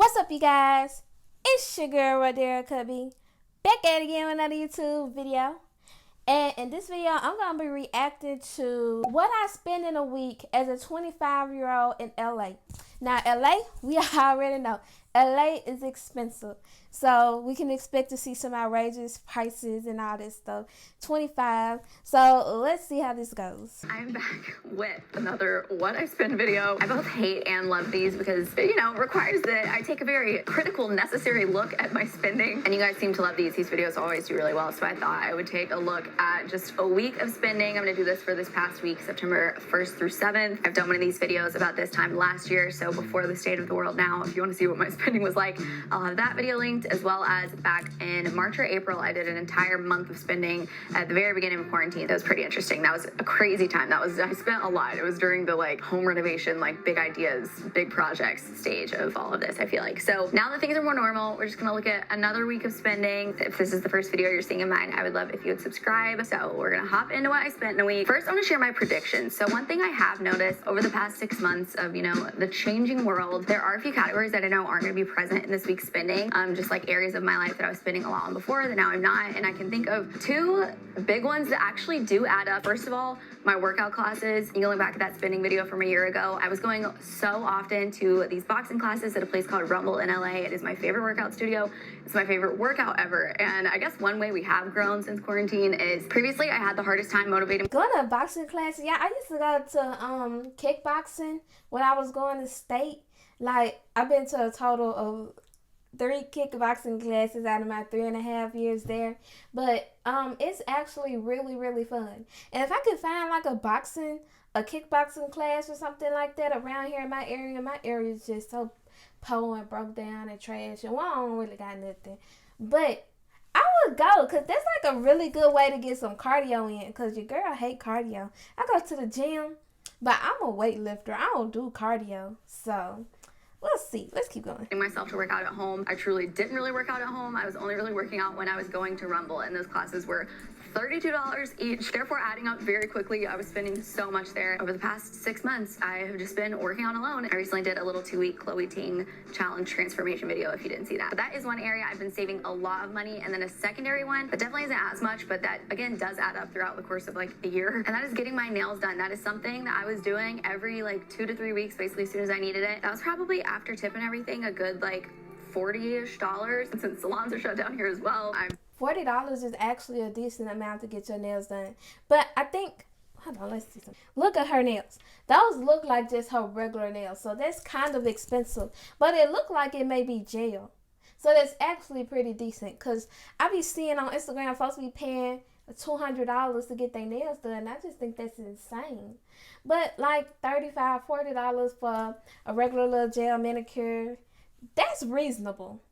What's up, you guys? It's your girl, Rodera Cubby, back at it again with another YouTube video. And in this video, I'm going to be reacting to what I spend in a week as a 25-year-old in LA. Now, LA, we already know, LA is expensive. So we can expect to see some outrageous prices and all this stuff. 25. So let's see how this goes. I'm back with another what I spend video. I both hate and love these because, it requires that I take a very critical, necessary look at my spending. And you guys seem to love these. These videos always do really well. So I thought I would take a look at just a week of spending. I'm going to do this for this past week, September 1st through 7th. I've done one of these videos about this time last year. So before the state of the world now, if you want to see what my spending was like, I'll have that video linked, as well as back in March or April, I did an entire month of spending at the very beginning of quarantine. That was pretty interesting. That was a crazy time. I spent a lot. It was during the home renovation, big ideas, big projects stage of all of this, I feel like. So now that things are more normal, we're just gonna look at another week of spending. If this is the first video you're seeing of mine, I would love if you would subscribe. So we're gonna hop into what I spent in a week. First, I'm gonna share my predictions. So one thing I have noticed over the past 6 months of, the changing world, there are a few categories that I know aren't gonna be present in this week's spending. Just areas of my life that I was spending a lot on before that now I'm not. And I can think of two big ones that actually do add up. First of all, my workout classes. You can look back at that spending video from a year ago. I was going so often to these boxing classes at a place called Rumble in LA. It is my favorite workout studio. It's my favorite workout ever. And I guess one way we have grown since quarantine is previously I had the hardest time motivating. Going to a boxing class, yeah, I used to go to kickboxing when I was going to state. I've been to a total of 3 kickboxing classes out of my 3.5 years there, but it's actually really, really fun. And if I could find a kickboxing class or something like that around here in my area is just so poor and broke down and trash, and I don't really got nothing. But I would go because that's a really good way to get some cardio in, because your girl hate cardio. I go to the gym, but I'm a weightlifter. I don't do cardio, so let's see. Let's keep going. Myself to work out at home. I truly didn't really work out at home. I was only really working out when I was going to Rumble, and those classes were $32 each. Therefore, adding up very quickly, I was spending so much there. Over the past 6 months, I have just been working out alone. I recently did a little 2-week Chloe Ting challenge transformation video, if you didn't see that. But that is one area I've been saving a lot of money. And then a secondary one that definitely isn't as much, but that again does add up throughout the course of a year. And that is getting my nails done. That is something that I was doing every 2 to 3 weeks, basically as soon as I needed it. That was probably, after tip and everything, a good $40-ish. Since salons are shut down here as well, $40 is actually a decent amount to get your nails done. But I think, hold on, let's see something. Look at her nails. Those look like just her regular nails. So that's kind of expensive. But it looked like it may be gel. So that's actually pretty decent. Because I be seeing on Instagram folks be paying $200 to get their nails done. I just think that's insane. But $35, $40 for a regular little gel manicure, that's reasonable.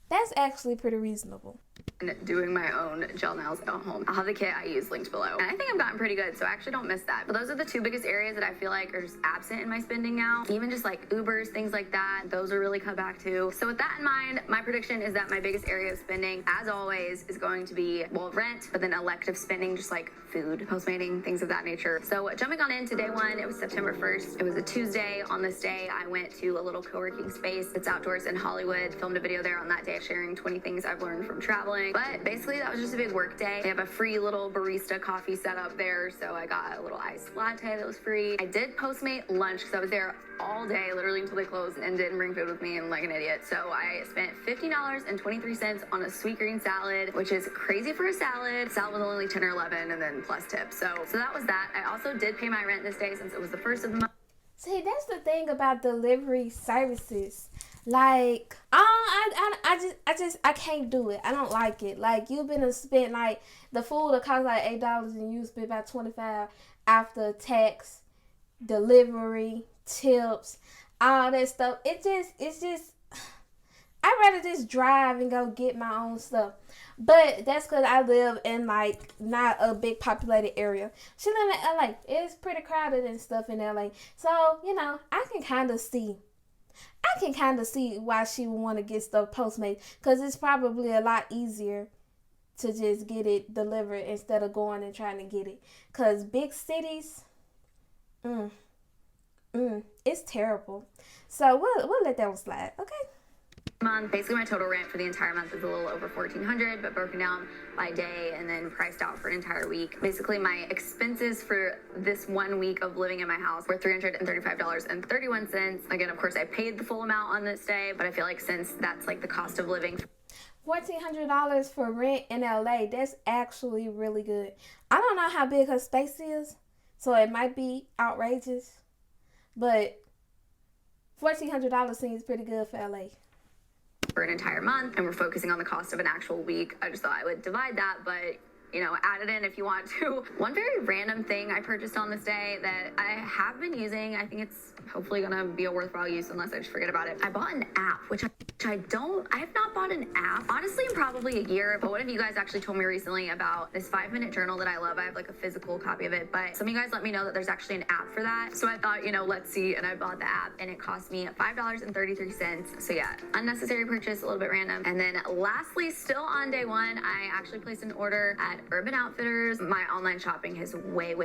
That's actually pretty reasonable. And doing my own gel nails at home. I'll have the kit I use linked below. And I think I've gotten pretty good, so I actually don't miss that. But those are the two biggest areas that I feel like are just absent in my spending now. Even just Ubers, things like that, those are really cut back too. So with that in mind, my prediction is that my biggest area of spending, as always, is going to be, rent, but then elective spending, just food, Postmating, things of that nature. So jumping on into day one, it was September 1st. It was a Tuesday. On this day, I went to a little co-working space. It's outdoors in Hollywood. Filmed a video there on that day, sharing 20 things I've learned from traveling. But basically, that was just a big work day. They have a free little barista coffee set up there, so I got a little iced latte that was free. I did Postmate lunch because I was there all day, literally until they closed, and didn't bring food with me. I'm like an idiot. So I spent $50.23 on a sweet green salad, which is crazy for a salad. Salad was only 10 or 11, and then plus tips. So that was that. I also did pay my rent this day since it was the first of the month. See, that's the thing about delivery services. I can't do it. I don't like it. You've been spent the food that costs $8 and you spend about $25 after tax, delivery, tips, all that stuff. It's just I'd rather just drive and go get my own stuff. But that's because I live in not a big populated area. She live in LA. It's pretty crowded and stuff in LA. So, I can kind of see why she would want to get stuff Postmates, because it's probably a lot easier to just get it delivered instead of going and trying to get it. Because big cities, it's terrible. So we'll let that one slide, okay? month. Basically, my total rent for the entire month is a little over $1,400, but broken down by day and then priced out for an entire week. Basically, my expenses for this 1 week of living in my house were $335.31. Again, of course, I paid the full amount on this day, but I feel like since that's like the cost of living. $1,400 for rent in LA, that's actually really good. I don't know how big her space is, so it might be outrageous, but $1,400 seems pretty good for LA. For an entire month, and we're focusing on the cost of an actual week. I just thought I would divide that, but you know, add it in if you want to. One very random thing I purchased on this day that I have been using, I think it's hopefully gonna be a worthwhile use unless I just forget about it. I bought an app, which I have not bought an app, honestly, in probably a year, but one of you guys actually told me recently about this 5-minute journal that I love. I have like a physical copy of it, but some of you guys let me know that there's actually an app for that. So I thought, you know, let's see, and I bought the app, and it cost me $5.33. So yeah, unnecessary purchase, a little bit random. And then lastly, still on day one, I actually placed an order at Urban Outfitters. My online shopping has way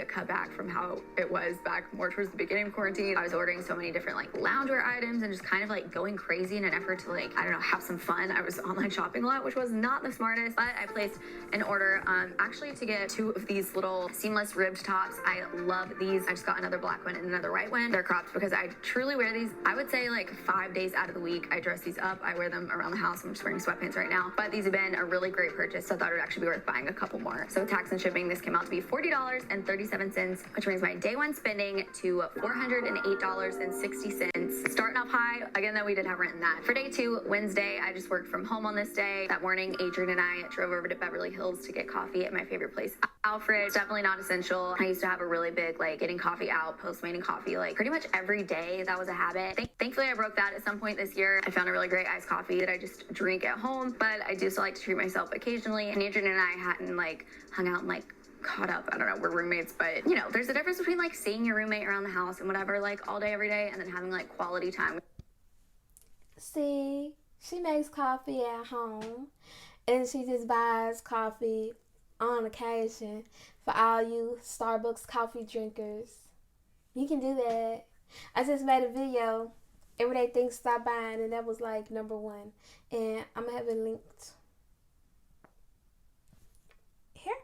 cut back from how it was back more towards the beginning of quarantine. I was ordering so many different like loungewear items and just kind of like going crazy in an effort to like, I don't know, have some fun. I was online shopping a lot, which was not the smartest, but I placed an order actually to get 2 of these little seamless ribbed tops. I love these. I just got another black one and another white one. They're cropped because I truly wear these, I would say like 5 days out of the week. I dress these up. I wear them around the house. I'm just wearing sweatpants right now, but these have been a really great purchase, so I thought it would actually be worth buying a couple more. So tax and shipping, this came out to be $40.37, which brings my day one spending to $408.60. Starting off high, again, though, we did have rent in that. For day 2, Wednesday, I just worked from home on this day. That morning, Adrian and I drove over to Beverly Hills to get coffee at my favorite place, Alfred. Definitely not essential. I used to have a really big, like, getting coffee out, Postmating coffee, like, pretty much every day. That was a habit. Thankfully, I broke that at some point this year. I found a really great iced coffee that I just drink at home, but I do still like to treat myself occasionally. And Adrian and I hadn't, like, hung out and, like, caught up. I don't know, we're roommates, but, you know, there's a difference between, like, seeing your roommate around the house and whatever, like, all day, every day, and then having, like, quality time. See, she makes coffee at home, and she just buys coffee on occasion for all you Starbucks coffee drinkers. You can do that. I just made a video, everyday things to stop buying, and that was like number 1. And I'm gonna have it linked here.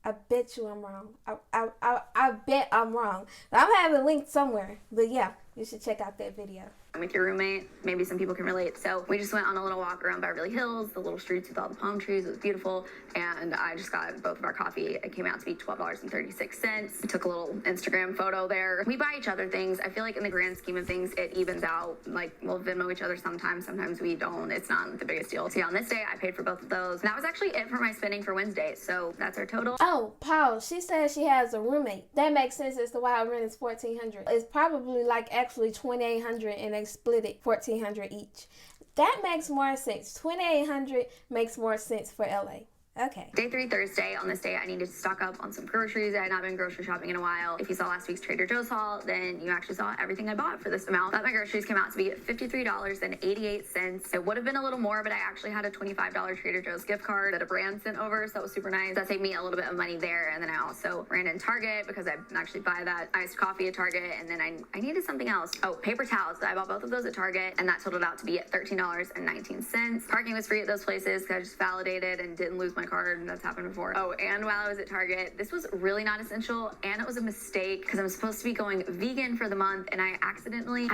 I bet you I'm wrong. I bet I'm wrong. But I'm gonna have it linked somewhere. But yeah, you should check out that video. With your roommate, maybe some people can relate. So we just went on a little walk around Beverly Hills, the little streets with all the palm trees. It was beautiful, and I just got both of our coffee. It came out to be $12.36. Took a little Instagram photo there. We buy each other things. I feel like in the grand scheme of things, it evens out. Like, we'll Venmo each other sometimes we don't. It's not the biggest deal. So yeah, on this day, I paid for both of those. And that was actually it for my spending for Wednesday. So that's our total. Oh, pause. She says she has a roommate. That makes sense as to why her rent is $1,400. It's probably like actually $2,800, and they split it $1,400 each. That makes more sense. $2,800 makes more sense for LA. Okay. Day 3, Thursday. On this day, I needed to stock up on some groceries. I had not been grocery shopping in a while. If you saw last week's Trader Joe's haul, then you actually saw everything I bought for this amount. But my groceries came out to be $53.88. It would have been a little more, but I actually had a $25 Trader Joe's gift card that a brand sent over, so that was super nice. That saved me a little bit of money there. And then I also ran in Target because I actually buy that iced coffee at Target, and then I needed something else. Oh, paper towels. I bought both of those at Target, and that totaled out to be at $13.19. Parking was free at those places because I just validated and didn't lose my card, and that's happened before. Oh, and while I was at Target, this was really not essential, and it was a mistake because I'm supposed to be going vegan for the month, and I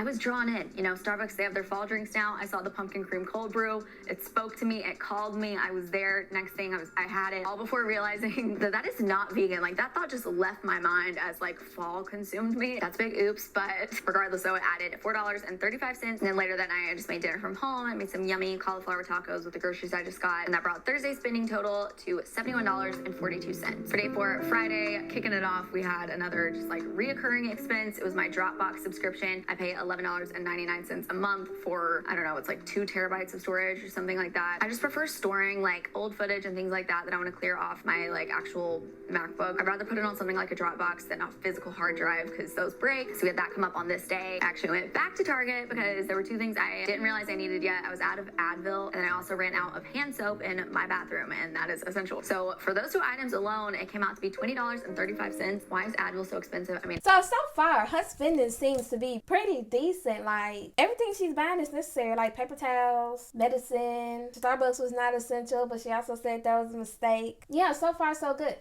was drawn in. You know, Starbucks, they have their fall drinks now. I saw the pumpkin cream cold brew. It spoke to me. It called me. I was there. Next thing, I had it all before realizing that is not vegan. Like, that thought just left my mind as like fall consumed me. That's a big oops, but regardless, though, it added $4.35. And then later that night, I just made dinner from home. I made some yummy cauliflower tacos with the groceries I just got, and that brought Thursday's spending total to $71.42. For day 4, Friday, kicking it off, we had another just like reoccurring expense. It was my Dropbox subscription. I pay $11.99 a month for, I don't know, it's like 2 terabytes of storage or something like that. I just prefer storing like old footage and things like that I want to clear off my like actual MacBook. I'd rather put it on something like a Dropbox than a physical hard drive because those break. So we had that come up on this day. I actually went back to Target because there were 2 things I didn't realize I needed yet. I was out of Advil, and then I also ran out of hand soap in my bathroom, and that that is essential. So for those 2 items alone, it came out to be $20.35. Why is Advil so expensive? I mean, so far her spending seems to be pretty decent. Like everything she's buying is necessary, like paper towels, medicine. Starbucks was not essential, but she also said that was a mistake. Yeah, so far so good.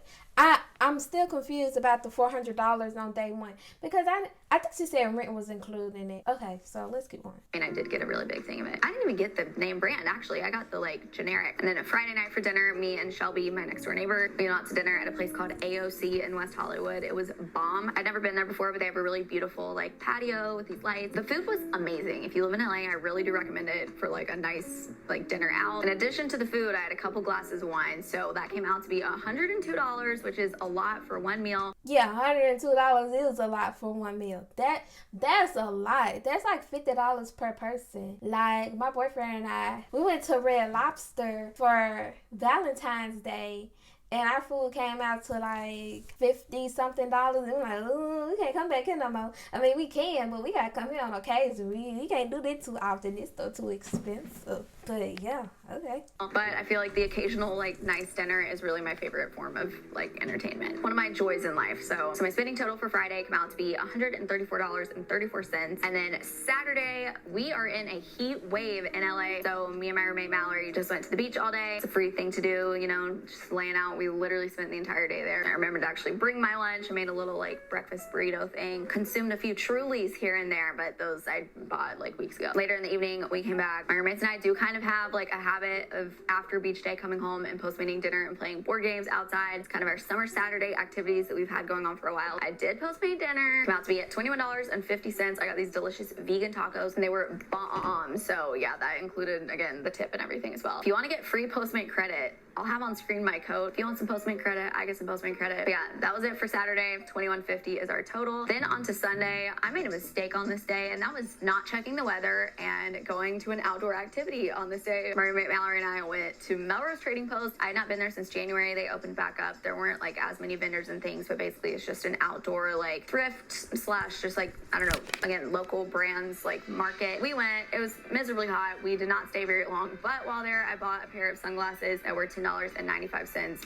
I'm still confused about the $400 on day one because I think she said rent was included in it. Okay, so let's keep going. And I did get a really big thing of it. I didn't even get the name brand, actually. I got the like generic. And then a Friday night for dinner, me and Shelby, my next door neighbor, we went out to dinner at a place called AOC in West Hollywood. It was bomb. I'd never been there before, but they have a really beautiful like patio with these lights. The food was amazing. If you live in LA, I really do recommend it for like a nice like dinner out. In addition to the food, I had a couple glasses of wine. So that came out to be $102, which is a lot for one meal. Yeah, $102 is a lot for one meal. That's a lot. That's like $50 per person. Like my boyfriend and I, we went to Red Lobster for Valentine's Day. And our food came out to like $50 something. And we're like, ooh, we can't come back here no more. I mean, we can, but we gotta come here on occasion. We can't do this too often. It's still too expensive. But yeah, okay. But I feel like the occasional like nice dinner is really my favorite form of like entertainment. One of my joys in life. So my spending total for Friday came out to be $134.34. And then Saturday, we are in a heat wave in LA. So me and my roommate Mallory just went to the beach all day. It's a free thing to do, you know, just laying out. We literally spent the entire day there. I remember to actually bring my lunch. I made a little like breakfast burrito thing. Consumed a few Trulies here and there, but those I bought like weeks ago. Later in the evening, we came back. My roommates and I do kind of have like a habit of after beach day coming home and post-meeting dinner and playing board games outside. It's kind of our summer Saturday activities that we've had going on for a while. I did post-mate dinner. Came out to be at $21.50. I got these delicious vegan tacos and they were bomb. So yeah, that included again the tip and everything as well. If you want to get free Postmate credit, I'll have on screen my code. If you want some Postmate credit, I get some Postmate credit. But yeah, that was it for Saturday. $21.50 is our total. Then on to Sunday, I made a mistake on this day, and that was not checking the weather and going to an outdoor activity on this day. My roommate Mallory and I went to Melrose Trading Post. I had not been there since January. They opened back up. There weren't like as many vendors and things, but basically it's just an outdoor like thrift slash just like, I don't know, again, local brands like market. We went, it was miserably hot. We did not stay very long, but while there, I bought a pair of sunglasses that were $10.95.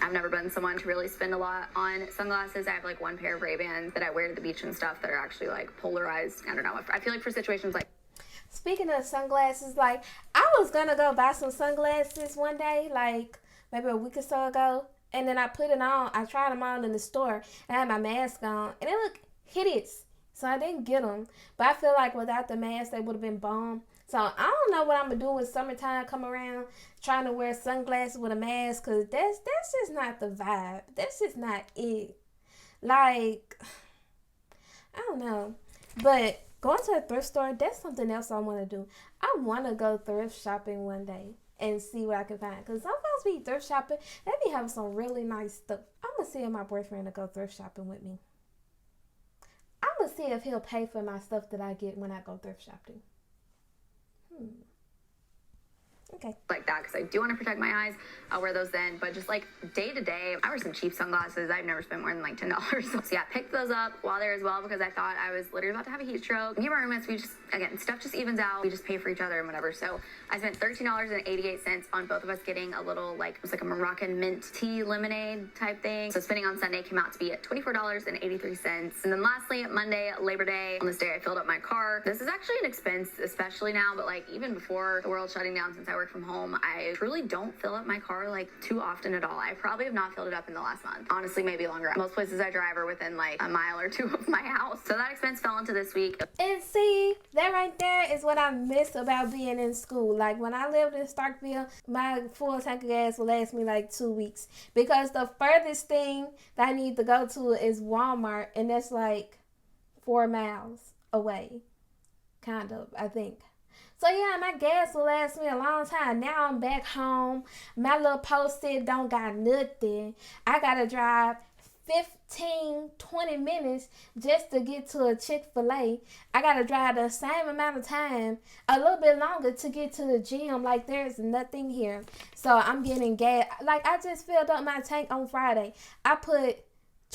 I've never been someone to really spend a lot on sunglasses. I have like one pair of Ray-Bans that I wear to the beach and stuff that are actually like polarized. I don't know. I feel like for situations like. Speaking of sunglasses, like I was gonna go buy some sunglasses one day, like maybe a week or so ago, and then I put it on. I tried them on in the store, and I had my mask on, and it looked hideous, so I didn't get them. But I feel like without the mask, they would have been bomb. So I don't know what I'm gonna do when summertime come around, trying to wear sunglasses with a mask, cause that's just not the vibe. That's just not it. Like I don't know, but going to a thrift store, that's something else I want to do. I want to go thrift shopping one day and see what I can find. Because some folks be thrift shopping, they be having some really nice stuff. I'm going to see if my boyfriend will go thrift shopping with me. I'm going to see if he'll pay for my stuff that I get when I go thrift shopping. Okay. Like that, because I do want to protect my eyes. I'll wear those then, but just like day to day, I wear some cheap sunglasses. I've never spent more than like $10. So yeah, picked those up while there as well, because I thought I was literally about to have a heat stroke. Me and my roommates, we just, again, stuff just evens out. We just pay for each other and whatever. So I spent $13.88 on both of us getting a little like, it was like a Moroccan mint tea lemonade type thing. So spending on Sunday came out to be at $24.83. And then lastly, Monday, Labor Day, on this day I filled up my car. This is actually an expense, especially now, but like even before the world shutting down, since I work from home, I truly don't fill up my car like too often at all. I probably have not filled it up in the last month. Honestly, maybe longer. Most places I drive are within like a mile or two of my house. So that expense fell into this week. And see, that right there is what I miss about being in school. Like when I lived in Starkville, my full tank of gas will last me like 2 weeks. Because the furthest thing that I need to go to is Walmart, and that's like 4 miles away. Kind of, I think. So yeah, my gas will last me a long time. Now I'm back home. My little post-it don't got nothing. I gotta drive 15-20 minutes just to get to a Chick-fil-A. I gotta drive the same amount of time, a little bit longer, to get to the gym. Like there's nothing here. So I'm getting gas. Like I just filled up my tank on Friday. I put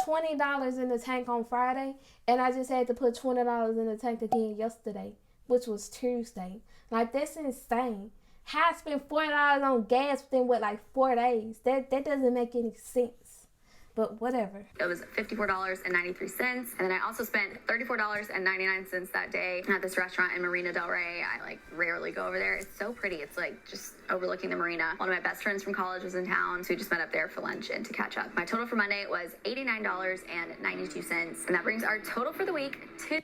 $20 in the tank on Friday, and I just had to put $20 in the tank again yesterday, which was Tuesday. Like, that's insane. How I spent $40 on gas within what, like 4 days? That doesn't make any sense. But whatever. It was $54.93. And then I also spent $34.99 that day at this restaurant in Marina Del Rey. I like rarely go over there. It's so pretty. It's like just overlooking the marina. One of my best friends from college was in town, so we just met up there for lunch and to catch up. My total for Monday was $89.92. And that brings our total for the week to...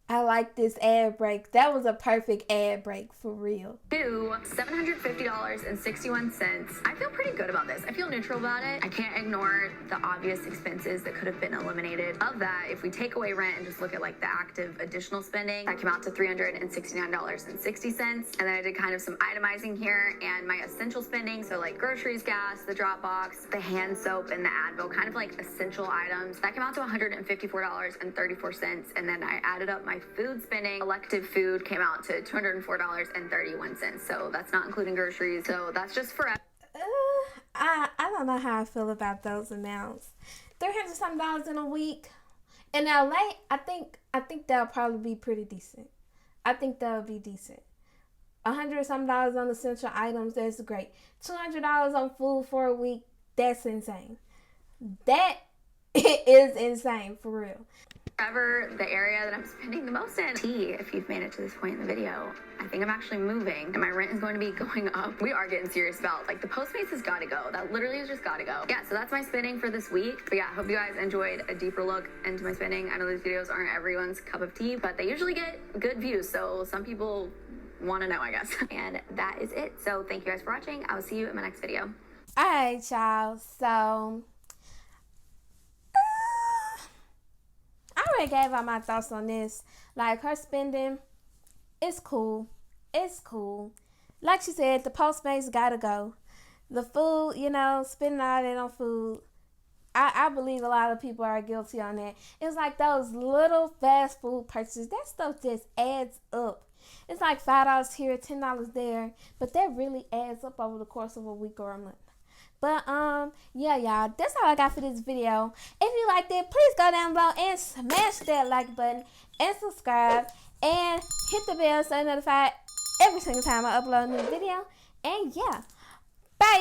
I like this ad break. That was a perfect ad break for real. To $750.61. I feel pretty good about this. I feel neutral about it. I can't ignore the obvious expenses that could have been eliminated. Of that, if we take away rent and just look at like the active additional spending, that came out to $369.60. And then I did kind of some itemizing here, and my essential spending, so like groceries, gas, the drop box, the hand soap, and the Advil, kind of like essential items, that came out to $154.34. And then I added up my food spending. Elective food came out to $204.31. So that's not including groceries. So that's just for... I don't know how I feel about those amounts. $300 something in a week. In LA, I think that'll probably be pretty decent. I think that'll be decent. $100 something on essential items, that's great. $200 on food for a week, that's insane. That is insane, for real. However, the area that I'm spending the most in, if you've made it to this point in the video, I think I'm actually moving and my rent is going to be going up. We are getting serious about, like, the Postmates has got to go. That literally has just got to go. Yeah, so that's my spending for this week. But yeah, I hope you guys enjoyed a deeper look into my spending. I know these videos aren't everyone's cup of tea, but they usually get good views. So some people want to know, I guess. And that is it. So thank you guys for watching. I will see you in my next video. All right, y'all. So... I already gave out my thoughts on this. Like, her spending, it's cool. It's cool. Like she said, the Postmates gotta go. The food, spending all that on food. I believe a lot of people are guilty on that. It's like those little fast food purchases. That stuff just adds up. It's like $5 here, $10 there. But that really adds up over the course of a week or a month. But, yeah, y'all, that's all I got for this video. If you liked it, please go down below and smash that like button and subscribe and hit the bell so you're notified every single time I upload a new video. And, yeah, bye!